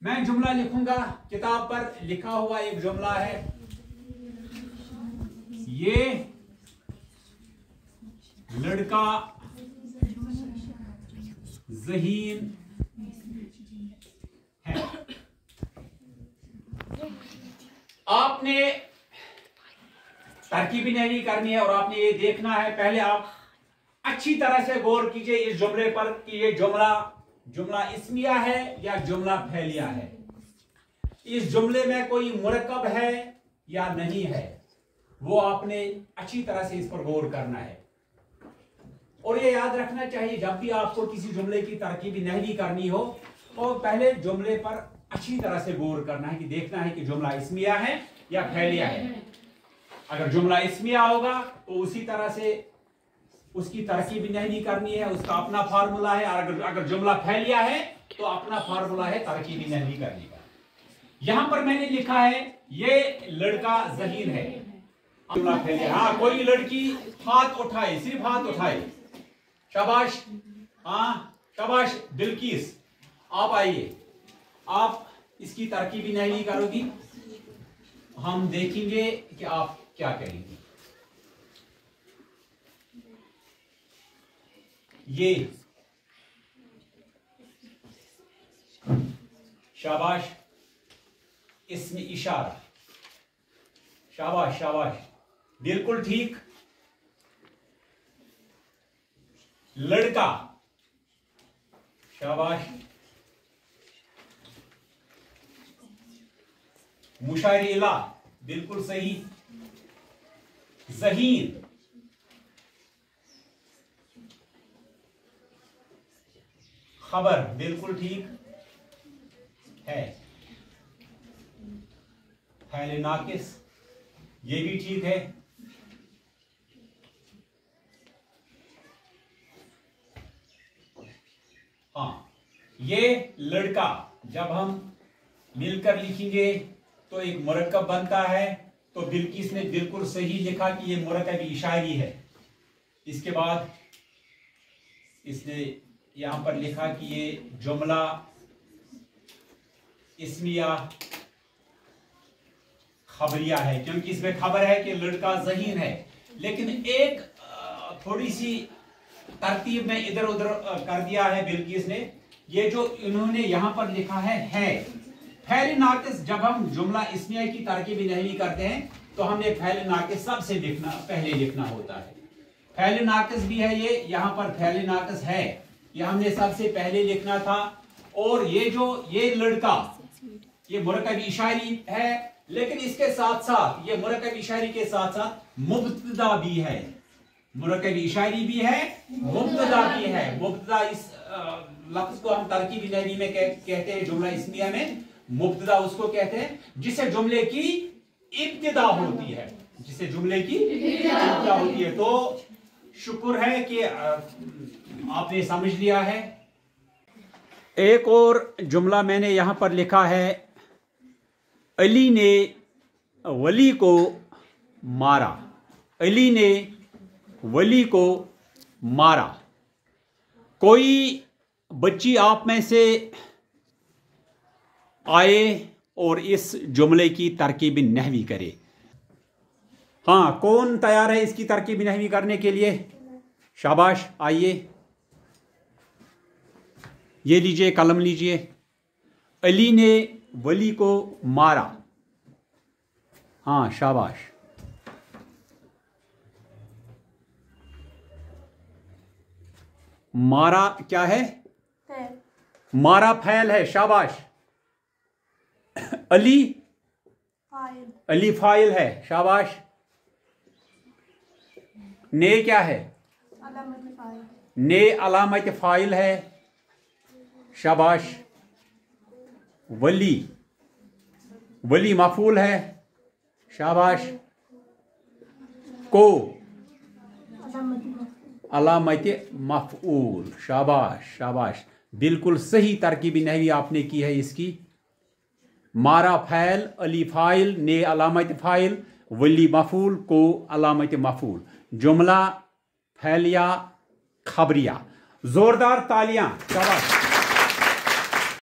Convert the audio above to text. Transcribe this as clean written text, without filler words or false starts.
मैं जुमला लिखूंगा। किताब पर लिखा हुआ एक जुमला है, ये लड़का ज़हीन है। आपने तरकीबी नहवी करनी है और आपने ये देखना है। पहले आप अच्छी तरह से गौर कीजिए इस जुमले पर कि ये जुमला इस्मिया है या जुमला फैलिया है। इस जुमले में कोई मुरक्कब है या नहीं है, वो आपने अच्छी तरह से इस पर गौर करना है। और ये याद रखना चाहिए, जब भी आपको किसी जुमले की तरकीबी नहवी करनी हो तो पहले जुमले पर अच्छी तरह से गौर करना है कि देखना है कि जुमला इस्मिया है या फैलिया है। अगर जुमला इस्मिया होगा तो उसी तरह से उसकी तरकीबी नहवी करनी है, उसका अपना फार्मूला है। और अगर जुमला फैलिया है तो अपना फार्मूला है तरकीबी नहवी करने का। यहां पर मैंने लिखा है ये लड़का ज़हीन है, जुमला फैलिया। हाँ, कोई लड़की हाथ उठाए, सिर्फ हाथ उठाए। शाबाश, हाँ शाबाश बिल्किस, आप आइए, आप इसकी तरकीबी नहवी करोगी, हम देखेंगे कि आप क्या करेंगे। ये शाबाश, इसमें इशारा, शाबाश शाबाश, बिल्कुल ठीक। लड़का, शाबाश। मुशायरे इला, बिल्कुल सही। ज़हीन, खबर, बिल्कुल ठीक है। फैले नाकिस, ये भी ठीक है। हाँ, ये लड़का जब हम मिलकर लिखेंगे तो एक मुरक्कब बनता है। तो बिल्किस ने बिल्कुल सही लिखा कि ये मुरक्कब इशारी है। इसके बाद इसने यहां पर लिखा कि ये जुमला इस्मिया खबरिया है, क्योंकि इसमें खबर है कि लड़का ज़हीन है। लेकिन एक थोड़ी सी तरतीब में इधर उधर कर दिया है बिल्किस ने। ये जो इन्होंने यहां पर लिखा है फैल नाकिस। जब हम जुमला इस्मिया की तरकीबी नहवी करते हैं तो हमने फैल नाकिस सबसे पहले लिखना होता है। फैल नाकिस भी है, ये यहां पर फैल नाकिस है, ये हमने सबसे पहले लिखना था। और ये लड़का, ये मुरक्कब इशारी है, लेकिन इसके साथ साथ ये मुरक्कब इशारी के साथ साथ मुब्तदा भी है। मुरक्कब इशारी भी है, मुब्तदा भी है। मुब्तदा, इस लफ्ज को हम तरकीबी नहवी में कहते हैं, जुमला इस्मिया में मुब्तदा उसको कहते हैं जिसे जुमले की इब्तिदा होती है, जिसे जुमले की इब्तिदा होती है। तो शुक्र है कि आपने समझ लिया है। एक और जुमला मैंने यहां पर लिखा है, अली ने वली को मारा। अली ने वली को मारा। कोई बच्ची आप में से आए और इस जुमले की तरकीबी नहवी करे। हाँ, कौन तैयार है इसकी तरकीबी नहवी करने के लिए? शाबाश, आइए, ये लीजिए, कलम लीजिए। अली ने वली को मारा। हाँ, शाबाश। मारा क्या है? मारा फैल है, शाबाश। अली फाइल है, शाबाश। ने क्या है? ने अलामत फाइल है, शाबाश। वली मफूल है, शाबाश। को अलामत मफऊल, शाबाश शाबाश, बिल्कुल सही तरकीबी नहवी आपने की है इसकी। मारा फैल, अली फाइल, ने अलामत फाइल, वली मफूल, को अलामत मफूल। जुमला फैलिया खबरिया। जोरदार तालियां, शाबाश।